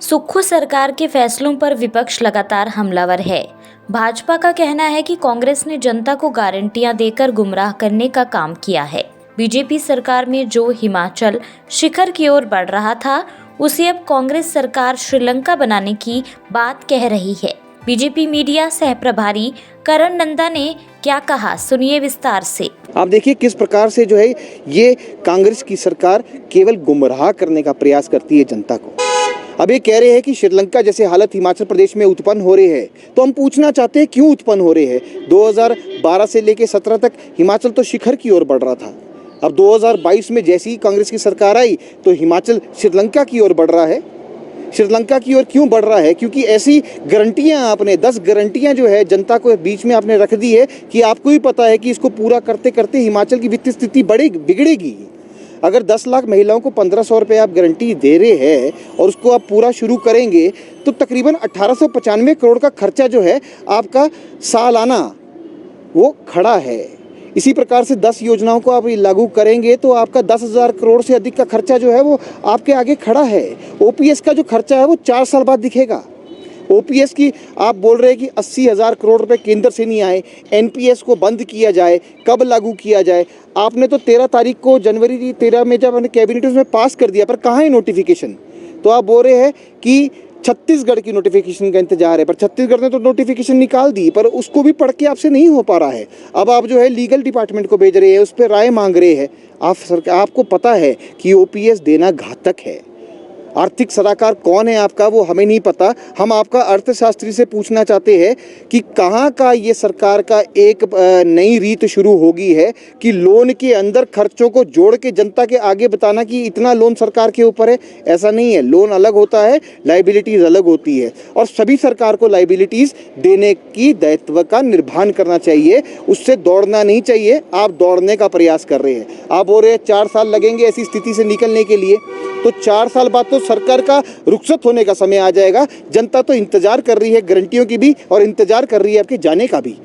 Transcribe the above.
सुक्खू सरकार के फैसलों पर विपक्ष लगातार हमलावर है। भाजपा का कहना है कि कांग्रेस ने जनता को गारंटियां देकर गुमराह करने का काम किया है। बीजेपी सरकार में जो हिमाचल शिखर की ओर बढ़ रहा था, उसे अब कांग्रेस सरकार श्रीलंका बनाने की बात कह रही है। बीजेपी मीडिया सह प्रभारी करण नंदा ने क्या कहा, सुनिए विस्तार से। आप देखिए किस प्रकार से जो है ये कांग्रेस की सरकार केवल गुमराह करने का प्रयास करती है जनता को। अब ये कह रहे हैं कि श्रीलंका जैसे हालत हिमाचल प्रदेश में उत्पन्न हो रही है, तो हम पूछना चाहते हैं क्यों उत्पन्न हो रहे हैं। 2012 से लेकर 17 तक हिमाचल तो शिखर की ओर बढ़ रहा था। अब 2022 में जैसी ही कांग्रेस की सरकार आई तो हिमाचल श्रीलंका की ओर बढ़ रहा है। श्रीलंका की ओर क्यों बढ़ रहा है? क्योंकि ऐसी गारंटियां आपने 10 गारंटियां जो है जनता को बीच में आपने रख दी है कि आपको ही पता है कि इसको पूरा करते करते हिमाचल की वित्तीय स्थिति बिगड़ेगी। अगर 10 लाख महिलाओं को 1500 रुपये आप गारंटी दे रहे हैं और उसको आप पूरा शुरू करेंगे तो तकरीबन 1895 करोड़ का खर्चा जो है आपका सालाना वो खड़ा है। इसी प्रकार से 10 योजनाओं को आप लागू करेंगे तो आपका 10,000 करोड़ से अधिक का खर्चा जो है वो आपके आगे खड़ा है। ओपीएस का जो खर्चा है वो 4 साल बाद दिखेगा। ओपीएस की आप बोल रहे हैं कि 80,000 करोड़ रुपए केंद्र से नहीं आए, एनपीएस को बंद किया जाए, कब लागू किया जाए। आपने तो 13 तारीख को जनवरी 13 में जब कैबिनेट में पास कर दिया, पर कहाँ है नोटिफिकेशन? तो आप बोल रहे हैं कि छत्तीसगढ़ की नोटिफिकेशन का इंतजार है, पर छत्तीसगढ़ ने तो नोटिफिकेशन निकाल दी, पर उसको भी पढ़ के आपसे नहीं हो पा रहा है। अब आप जो है लीगल डिपार्टमेंट को भेज रहे हैं, उस पर राय मांग रहे हैं। आपको पता है कि ओपीएस देना घातक है। आर्थिक सलाहकार कौन है आपका वो हमें नहीं पता। हम आपका अर्थशास्त्री से पूछना चाहते हैं कि कहाँ का ये सरकार का एक नई रीत शुरू होगी है कि लोन के अंदर खर्चों को जोड़ के जनता के आगे बताना कि इतना लोन सरकार के ऊपर है। ऐसा नहीं है, लोन अलग होता है, लाइबिलिटीज़ अलग होती है और सभी सरकार को लाइबिलिटीज़ देने की दायित्व का निर्वहन करना चाहिए, उससे दौड़ना नहीं चाहिए। आप दौड़ने का प्रयास कर रहे हैं। आप बोल रहे हैं 4 साल लगेंगे ऐसी स्थिति से निकलने के लिए, तो 4 साल बाद तो सरकार का रुखसत होने का समय आ जाएगा। जनता तो इंतजार कर रही है गारंटियों की भी और इंतजार कर रही है आपके जाने का भी।